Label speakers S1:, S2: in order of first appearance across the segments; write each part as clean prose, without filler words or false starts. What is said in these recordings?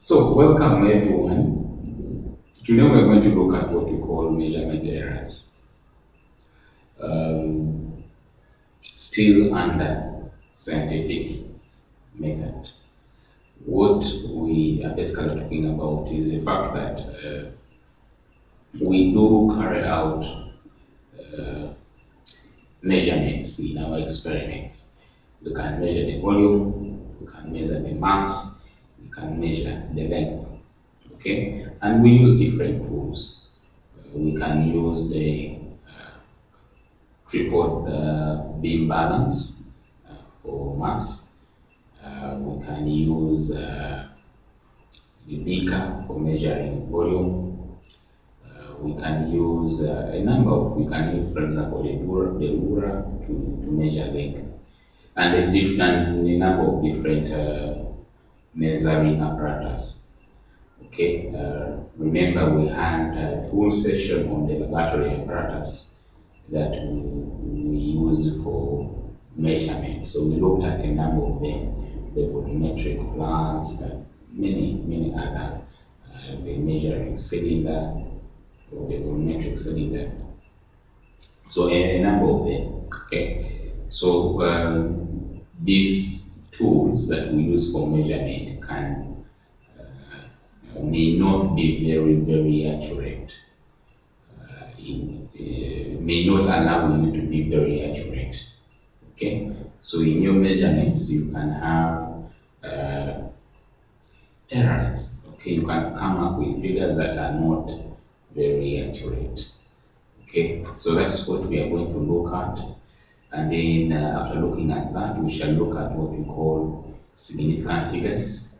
S1: So, welcome everyone. Today we're going to look at what we call measurement errors. Um, Still under scientific method. What we are basically talking about is the fact that we do carry out measurements in our experiments. We can measure the volume, we can measure the mass, we can measure the length. Okay, and we use different tools. We can use the tripod beam balance for mass. We can use the beaker for measuring volume. We can use we can use, for example, the ruler to measure length, and a number of different measuring apparatus. Okay, remember we had a full session on the laboratory apparatus that we use for measurement. So we looked at a number of them, the volumetric flask, many other, the measuring cylinder, or the volumetric cylinder. So a number of them. Okay, so these tools that we use for measurement may not be very accurate. May not allow you to be very accurate. Okay, so in your measurements you can have errors. Okay, you can come up with figures that are not very accurate. Okay, so that's what we are going to look at, and then after looking at that, we shall look at what we call significant figures,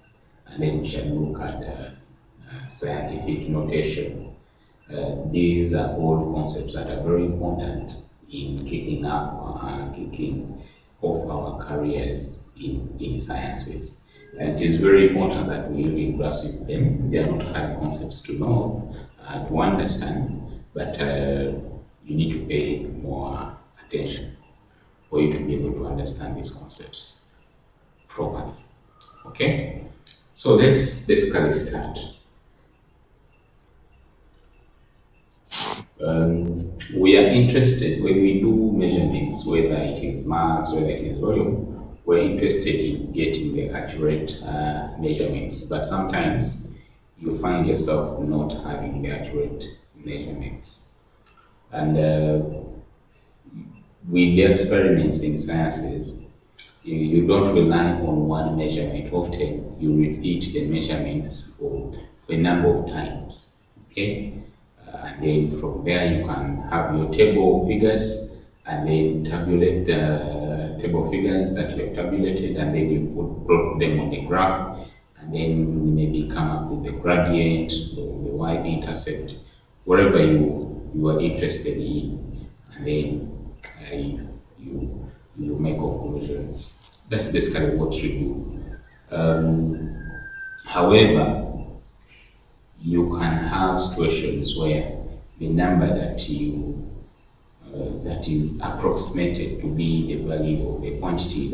S1: and then we shall look at scientific notation. These are all concepts that are very important in kicking off our careers in sciences. And it is very important that we really grasp them. They are not hard concepts to know, to understand, but you need to pay more attention for you to be able to understand these concepts properly. Okay? So let's basically start. We are interested when we do measurements, whether it is mass, whether it is volume, we're interested in getting the accurate measurements, but sometimes you find yourself not having the accurate measurements. And with the experiments in sciences, you don't rely on one measurement. Often you repeat the measurements for a number of times. Okay? And then from there you can have your table of figures, and then tabulate the table figures that you have tabulated, and then you plot them on the graph, and then maybe come up with the gradient or the y-intercept, whatever you are interested in, and then you make conclusions. That's basically what you do. However, you can have situations where the number that is approximated to be the value of the quantity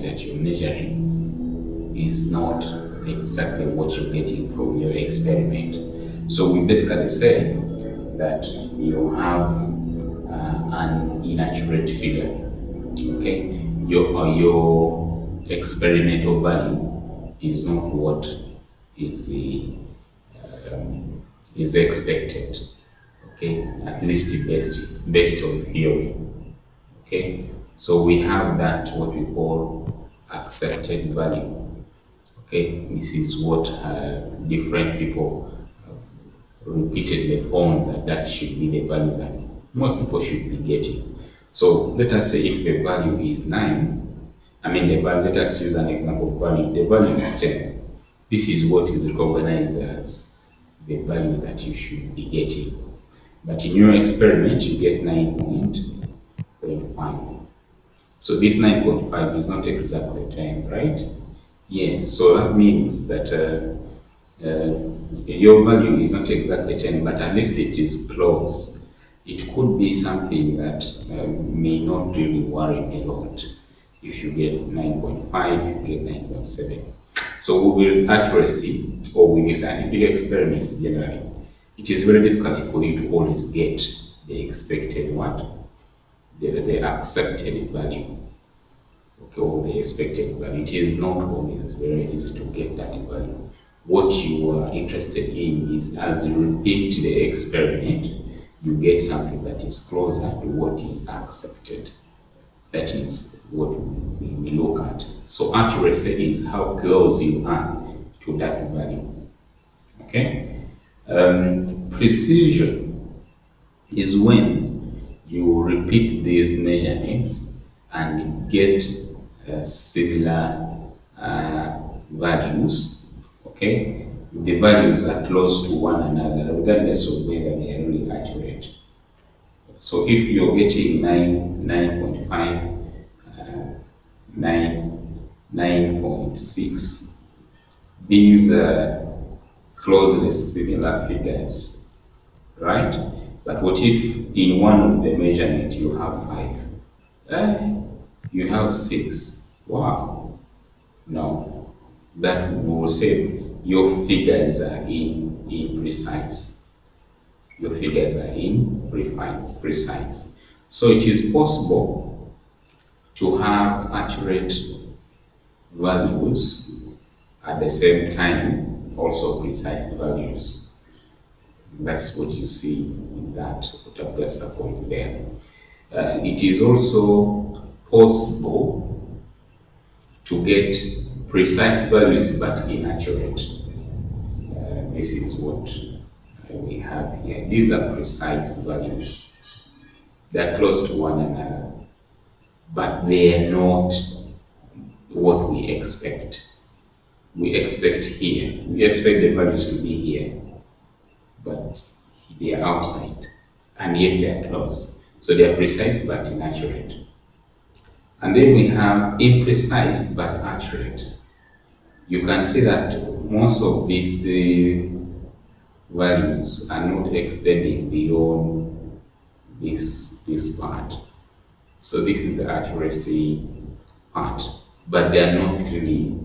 S1: that you're measuring is not exactly what you're getting from your experiment. So we basically say that you have an inaccurate figure. Okay, your experimental value is not what is expected. Okay, at least based on theory. Okay, so we have that what we call accepted value. Okay, this is what different people repeatedly found that should be the value that most people should be getting. So let us say if the value is 9, let us use an example of value. The value is 10. This is what is recognized as the value that you should be getting. But in your experiment, you get 9.5. So this 9.5 is not exactly 10, right? Yes, so that means that your value is not exactly 10, but at least it is close. It could be something that may not really worry a lot. If you get 9.5, you get 9.7. So with accuracy or with scientific experiments generally, it is very difficult for you to always get the expected what? The accepted value. Okay, or the expected value. It is not always very easy to get that value. What you are interested in is as you repeat the experiment, you get something that is closer to what is accepted. That is what we look at. So accuracy is how close you are to that value. Okay? Precision is when you repeat these measurements and get similar values. Okay? The values are close to one another, regardless of whether they are really accurate. So if you're getting 9.5, 9.6, these are closely similar figures, right? But what if in one of the measurements you have 5? You have 6. Wow. No. That will say your figures are imprecise. Your figures are precise. So it is possible to have accurate values at the same time, also precise values. That's what you see in that particular point there. It is also possible to get precise values but inaccurate. This is what we have here. These are precise values. They're close to one another, but they are not what we expect. We expect here. We expect the values to be here, but they are outside, and yet they are close. So they are precise but inaccurate. And then we have imprecise but accurate. You can see that most of these values are not extending beyond this part. So this is the accuracy part, but they are not really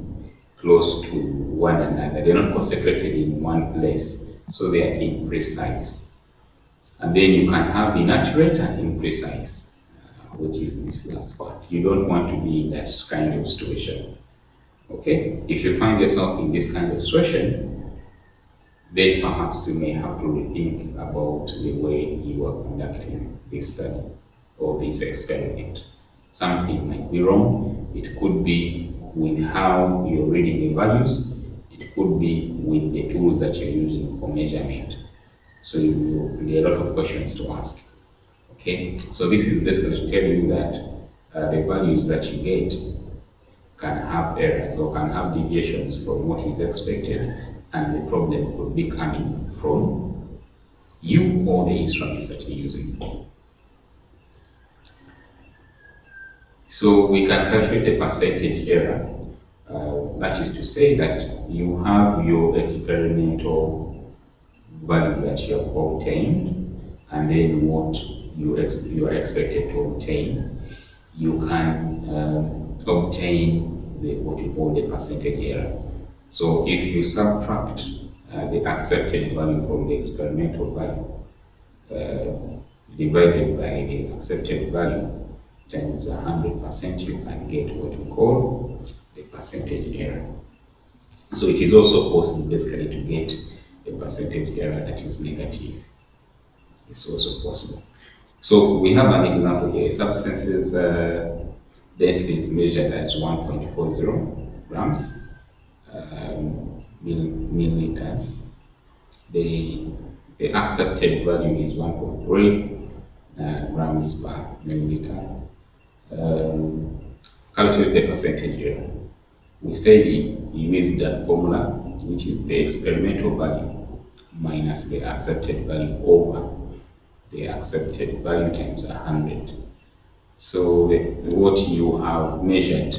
S1: close to one another. They're not concentrated in one place, so they are imprecise. And then you can have inaccurate and imprecise, which is this last part. You don't want to be in that kind of situation. Okay? If you find yourself in this kind of situation, then perhaps you may have to rethink about the way you are conducting this study or this experiment. Something might be wrong. It could be with how you're reading the values. It could be with the tools that you're using for measurement. So there are a lot of questions to ask. Okay, so this is basically to tell you that the values that you get can have errors or can have deviations from what is expected, and the problem could be coming from you or the instruments that you're using. So we can calculate the percentage error. That is to say that you have your experimental value that you have obtained, and then what you are expected to obtain. You can obtain what you call the percentage error. So if you subtract the accepted value from the experimental value divided by the accepted value times 100%, you can get what we call the percentage error. So it is also possible basically to get a percentage error that is negative. It's also possible. So we have an example here. Substances density is measured as 1.40 grams milliliters. The accepted value is 1.3 grams per milliliter. Calculate the percentage error. We said you use that formula, which is the experimental value minus the accepted value over the accepted value times 100. So what you have measured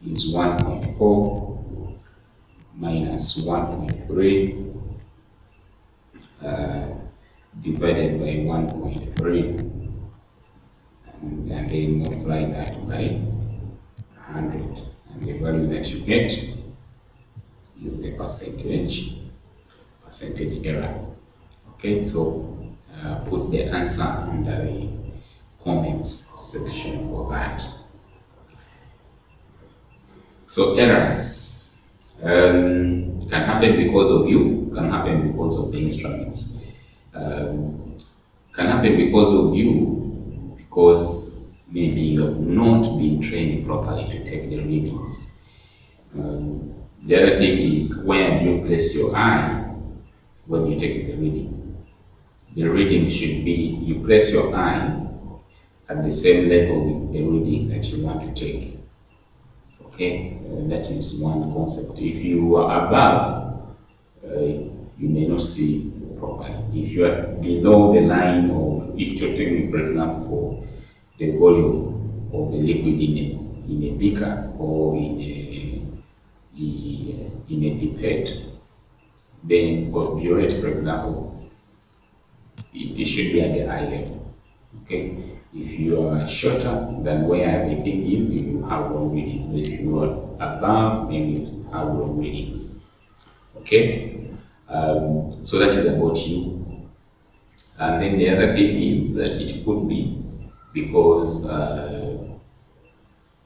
S1: is 1.4 minus 1.3 divided by 1.3, and then multiply that by 100, and the value that you get is the percentage error. Okay, so put the answer under the comments section for that. So errors can happen because of you, can happen because of the instruments. Can happen because of you, because maybe you have not been trained properly to take the readings. The other thing is, where do you place your eye when you take the reading? The reading should be, you place your eye at the same level with the reading that you want to take. Okay, that is one concept. If you are above, you may not see properly. If you are below the line of, if you're taking, for example, the volume of the liquid in a beaker or in a pipette, then of burette, for example, it should be at the eye level. Okay, if you are shorter than where the thing is, you have wrong readings. If you are above, then you have wrong readings. Okay, so that is about you. And then the other thing is that it could be because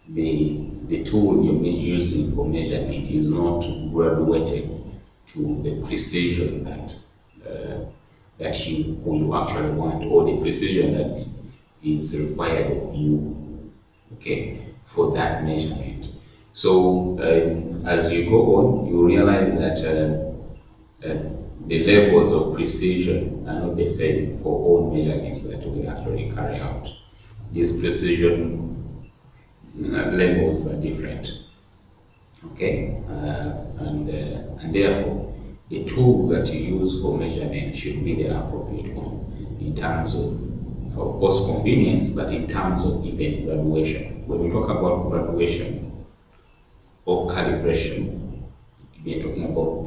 S1: the tool you're using for measurement is not graduated to the precision that you actually want, or the precision that is required of you, okay, for that measurement. So as you go on, you realize that the levels of precision are not the same for all measurements that we actually carry out. These precision levels are different, okay, and therefore the tool that you use for measurement should be the appropriate one in terms of course, convenience, but in terms of even graduation. When we talk about graduation or calibration, we are talking about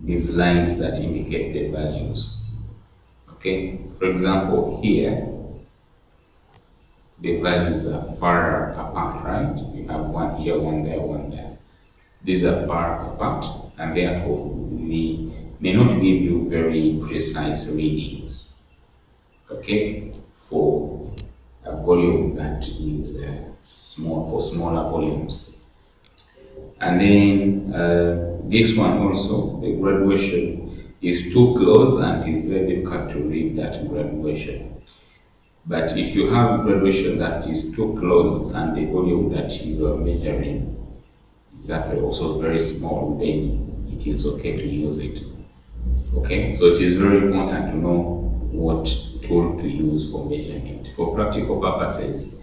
S1: these lines that indicate the values. Okay, for example, here the values are far apart, right? You have one here, one there, one there. These are far apart, and therefore we may not give you very precise readings, okay, for a volume that is small, for smaller volumes. And then this one also, the graduation is too close and it is very difficult to read that graduation. But if you have graduation that is too close and the volume that you are measuring is actually also very small, then it is okay to use it. Okay, so it is very important to know what tool to use for measurement. For practical purposes,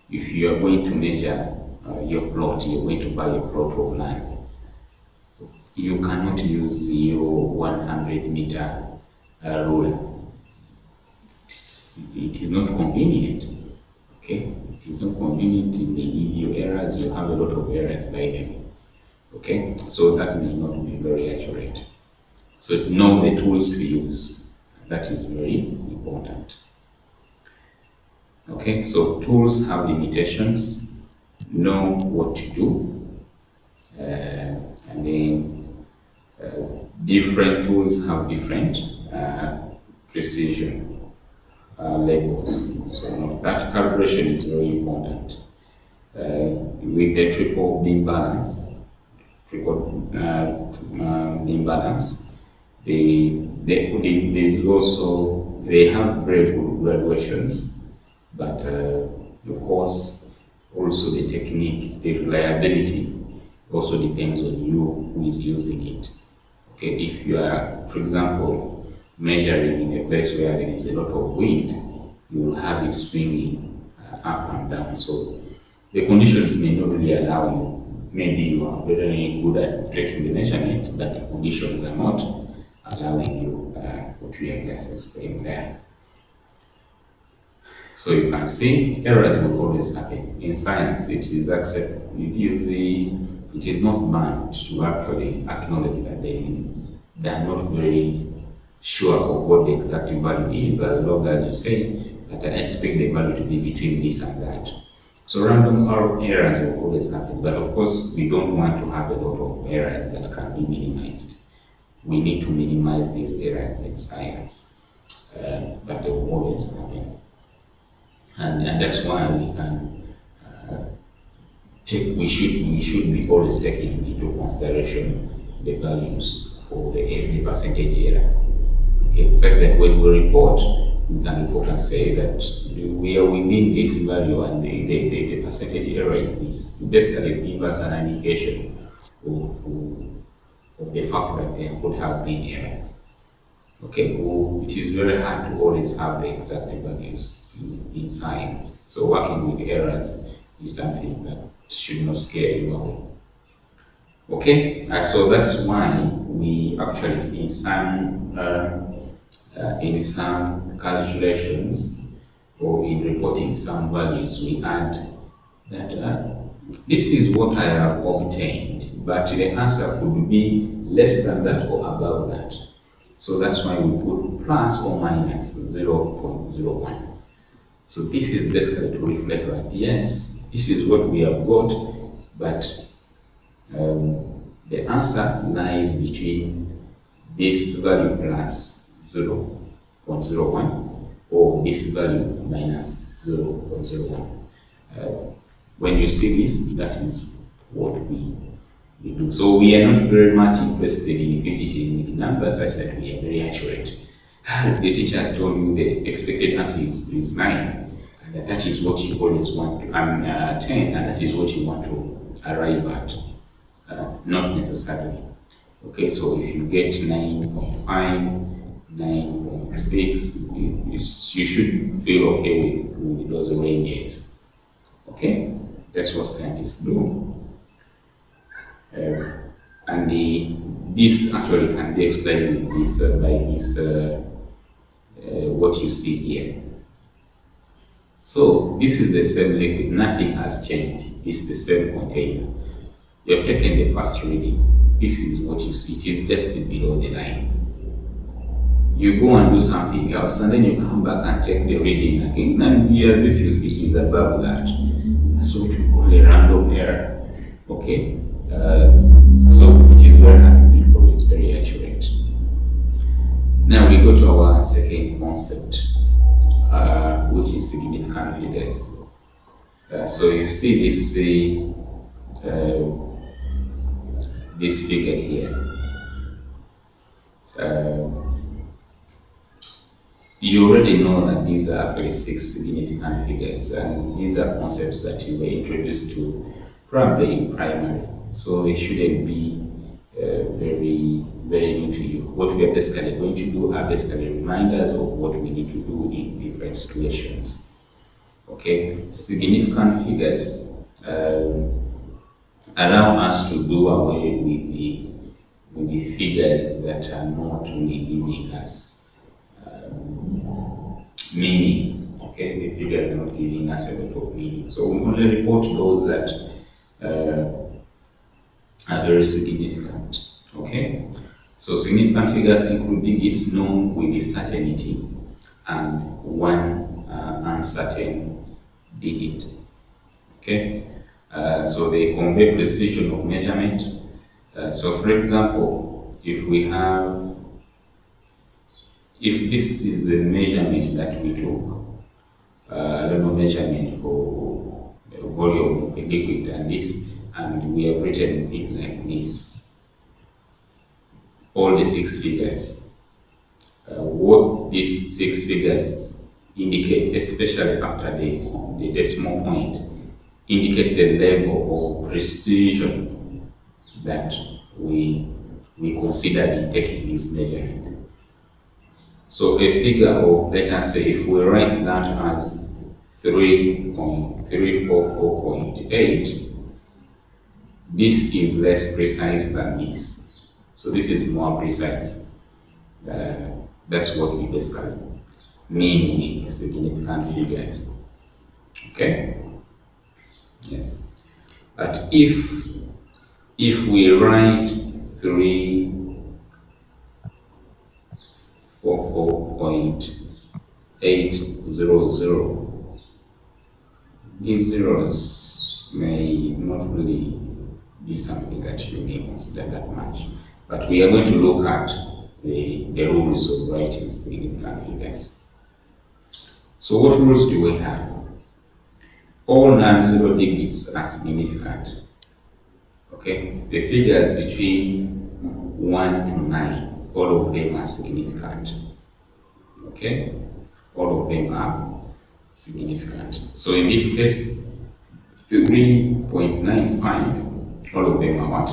S1: if you are going to measure your plot, you're going to buy a plot of land, you cannot use your 100-meter ruler. It is not convenient. Okay, it is not convenient. It may give you errors. You have a lot of errors by them. Okay, so that may not be very accurate. So to know the tools to use, that is very important. Okay, so tools have limitations. Know what to do, and then different tools have different precision levels. So that calibration is very important. With the triple beam balance, there's also, they have very good graduations, but of course also the technique, the reliability also depends on you who is using it. Okay, if you are, for example, measuring in a place where there is a lot of wind, you will have it swinging up and down. So the conditions may not really allow you. Maybe you are very good at taking the measurement, but the conditions are not allowing you what we have just explained there. So you can see errors will always happen. In science, it is not bad to actually acknowledge that they are not very sure of what the exact value is, as long as you say but I expect the value to be between this and that. So random errors will always happen, but of course we don't want to have a lot of errors that can be minimized. We need to minimize these errors in science, but they will always happen. And that's why we can we should be always taking into consideration the values for the percentage error. Okay, such that when we report, we can report and say that we are within this value and the percentage error is this. Basically, give us an indication of the fact that there could have been error. Okay, it is very hard to always have the exact values in science. So working with errors is something that should not scare you away. Okay, so that's why we actually in some calculations or in reporting some values, we add that this is what I have obtained, but the answer could be less than that or above that. So that's why we put plus or minus 0.01. So this is basically to reflect that, yes, this is what we have got, but the answer lies between this value plus 0.01 or this value minus 0.01. When you see this, that is what we do. So we are not very much interested in fidgeting with numbers such that we are very accurate. The teacher has told you the expected answer is 9, and that is what you always want to, 10, and that is what you want to arrive at. Not necessarily. Okay, so if you get 9.5, 9.6, you should feel okay with those ranges. Okay, that's what scientists do. And this actually can be explained with this, by this, what you see here. So this is the same liquid, nothing has changed. This is the same container. You have taken the first reading. This is what you see. It is just below the line. You go and do something else, and then you come back and take the reading again, and as if you see it is above that. That's what we call a random error. Okay? So it is very hard to be always very accurate. Now we go to our second concept, which is significant figures. So you see this figure here. You already know that these are actually 6 significant figures, and these are concepts that you were introduced to probably in primary, so they shouldn't be very new to you. What we are basically going to do are basically reminders of what we need to do in different situations. Okay, significant figures allow us to do away with the figures that are not really giving us meaning. Okay, the figures are not giving us a lot of meaning. So we only report those that are very significant. Okay, so significant figures include digits known with certainty and one uncertain digit. Okay, so they convey precision of measurement. So for example, if this is the measurement that we took, I don't know, measurement for the volume of a liquid and this, and we have written it like this, all the 6 figures. What these 6 figures indicate, especially after the decimal point, indicate the level of precision that we considered in taking this measurement. So a figure of, let us say, if we write that as 3.344.8, this is less precise than this. So this is more precise. That's what we basically mean with significant figures. Okay? Yes. But if we write 344.8 800. These zeros may not really be something that you may consider that much, but we are going to look at the rules of writing significant figures. So what rules do we have? All non-zero digits are significant. Okay, the figures between 1 to 9, all of them are significant. Okay, all of them are significant. So in this case, 3.95, all of them are what?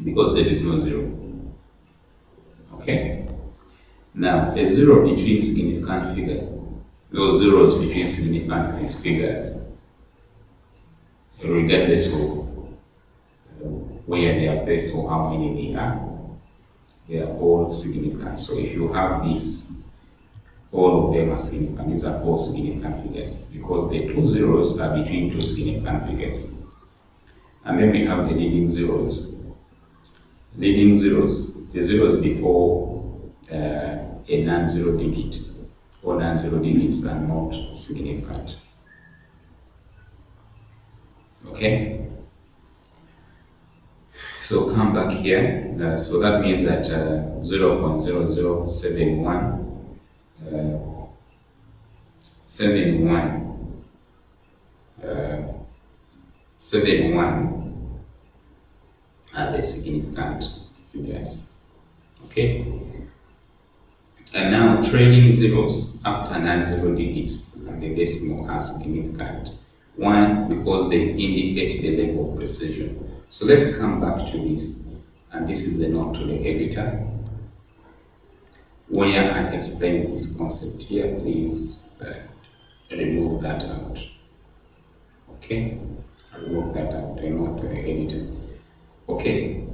S1: Because there is no zero. Okay, now a zero between significant figures, those zeros between significant figures, regardless of where they are placed or how many they are all significant. So if you have this, all of them are significant. These are 4 significant figures because the 2 zeros are between 2 significant figures. And then we have the leading zeros. Leading zeros, the zeros before a non-zero digit, or non-zero digits are not significant. Okay? So come back here. So that means that 0.0071 71 are the significant figures. Okay? And now trailing zeros after non-zero digits and the decimal are significant. One, because they indicate the level of precision. So let's come back to this, and this is the note to the editor, where I explain this concept here. Please remove that out. Okay, remove that out, a note to the editor. Okay.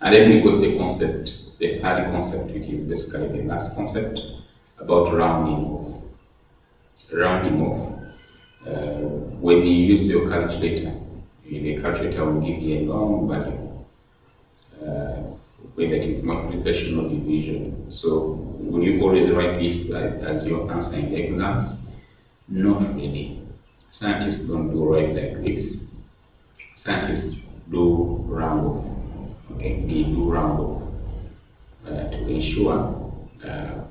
S1: And then we got the concept, the third concept, which is basically the last concept about rounding off. Rounding off. When you use your calculator, the calculator will give you a long value, whether it is multiplication or division. So will you always write this as your answer in the exams? Not really. Scientists don't do right like this. Scientists do round off. Okay, they do round off to ensure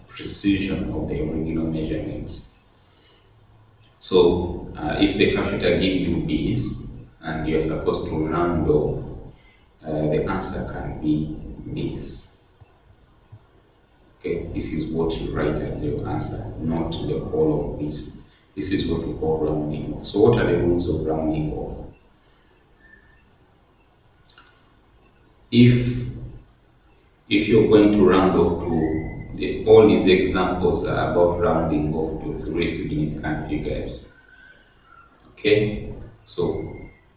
S1: precision of the original measurements. So if the calculator gives you this and you're supposed to round off, the answer can be this. Okay, this is what you write as your answer, not the whole of this. This is what we call rounding off. So what are the rules of rounding off? If you're going to round off to all these examples are about rounding off to 3 significant figures. Okay, so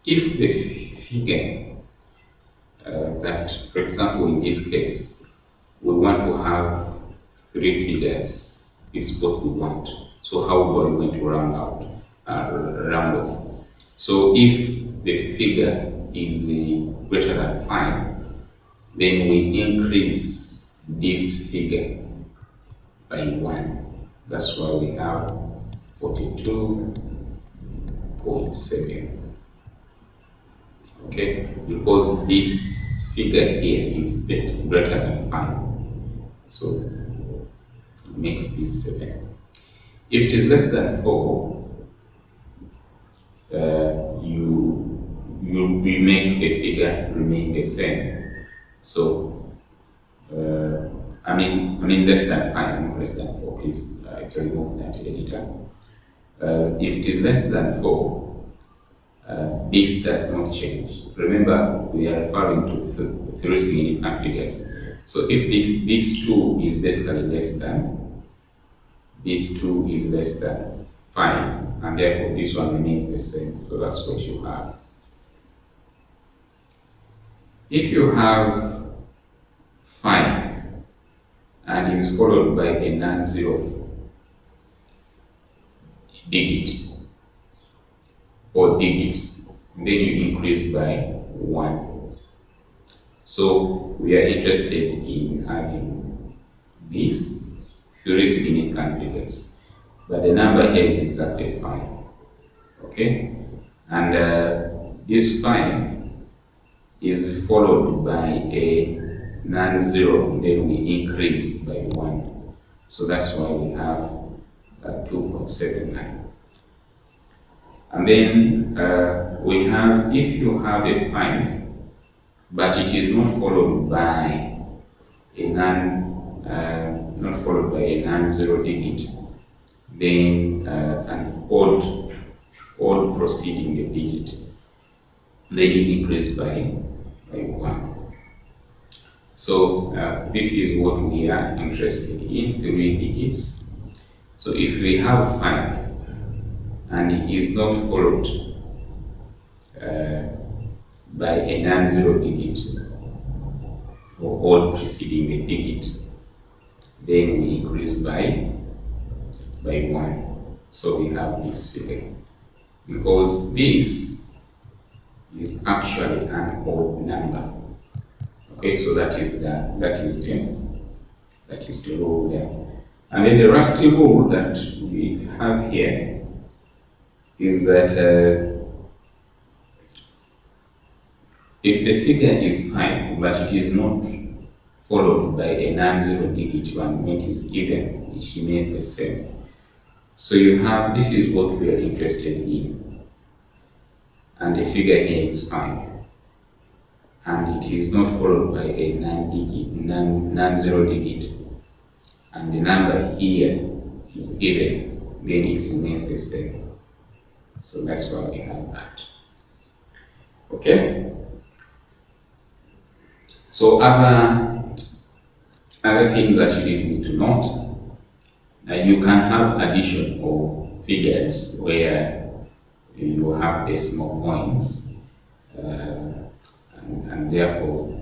S1: if the figure that, for example, in this case, we want to have 3 figures, is what we want. So how are we going to round off? So if the figure is greater than 5, then we increase this figure by 1. That's why we have 42.7. Okay, because this figure here is greater than 5. So it makes this 7. If it is less than 4, we make the figure remain the same. So, I mean less than 5, not less than 4, please. I can remove that editor. If it is less than 4, this does not change. Remember, we are referring to 3 significant figures. So if this 2 is basically less than, this 2 is less than 5, and therefore this one remains the same. So that's what you have. If you have 5 and is followed by a non-zero digit or digits, then you increase by 1. So we are interested in having these very significant figures, but the number here is exactly 5. Okay, and this 5 is followed by a non-zero, then we increase by 1. So that's why we have 2.79. And then we have, if you have a 5, but it is not followed by a non-zero digit, then an odd preceding the digit, then you increase by 1. So this is what we are interested in, 3 digits. So if we have 5 and it is not followed by a non-zero digit or odd preceding the digit, then we increase by 1. So we have this figure, because this is actually an odd number. Okay, so that is the rule there. And then the rusty rule that we have here is that if the figure is 5, but it is not followed by a non-zero digit one, it is even, it remains the same. So you have, this is what we are interested in, and the figure here is 5, and it is not followed by a non-zero digit, and the number here is even, then it remains the same. So that's why we have that. Okay? So other things that you need to note, you can have addition of figures where you have decimal points, and therefore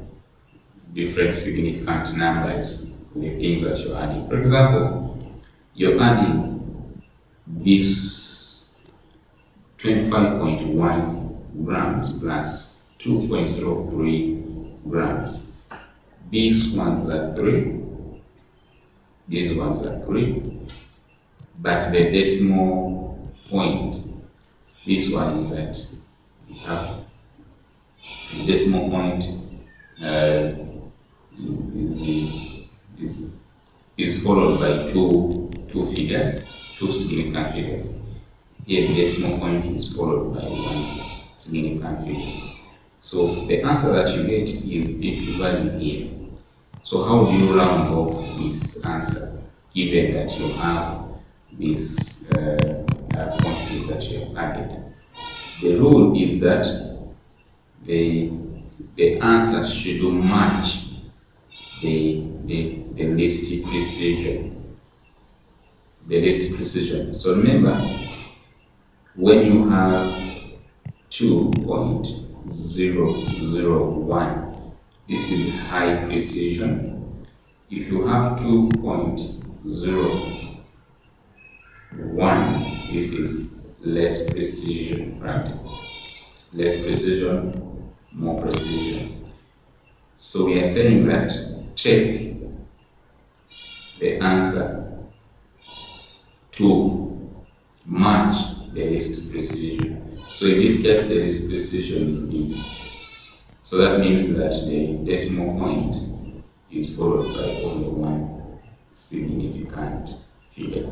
S1: different significant numbers, the things that you're adding. For example, you're adding this 25.1 grams plus 2.03 grams. These ones are 3, these ones are 3, but the decimal point, this one is that we have the decimal point is followed by two figures, 2 significant figures. Here the decimal point is followed by 1 significant figure. So the answer that you get is this value here. So how do you round off this answer, given that you have these quantities that you have added? The rule is that the answer should match the least precision. The least precision. So remember, when you have 2.001, this is high precision. If you have 2.01, this is less precision, right? Less precision, more precision. So we are saying that check the answer to match the least precision. So in this case, the least precision is this. So that means that the decimal point is followed by only 1 significant figure.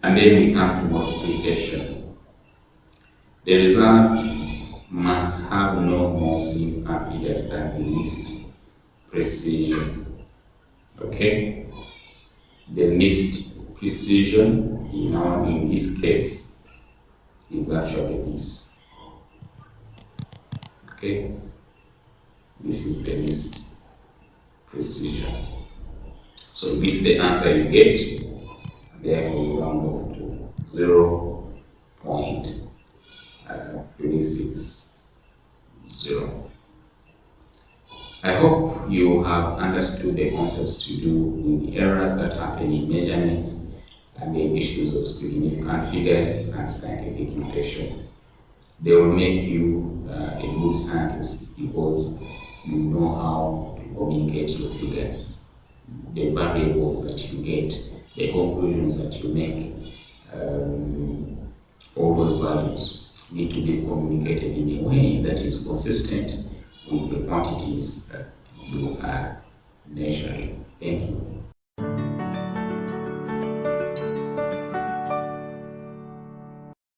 S1: And then we come to multiplication. The result must have no more significant figures than the least precision. Okay? The least precision, in this case, is actually this. Okay? This is the least precision. So this is the answer you get. Therefore, you round off to 0.360. I hope you have understood the concepts to do with the errors that happen in measurements and the issues of significant figures and scientific notation. They will make you a good scientist because you know how to communicate your figures, the variables that you get, the conclusions that you make. All those values need to be communicated in a way that is consistent with the quantities that you are measuring. Thank you.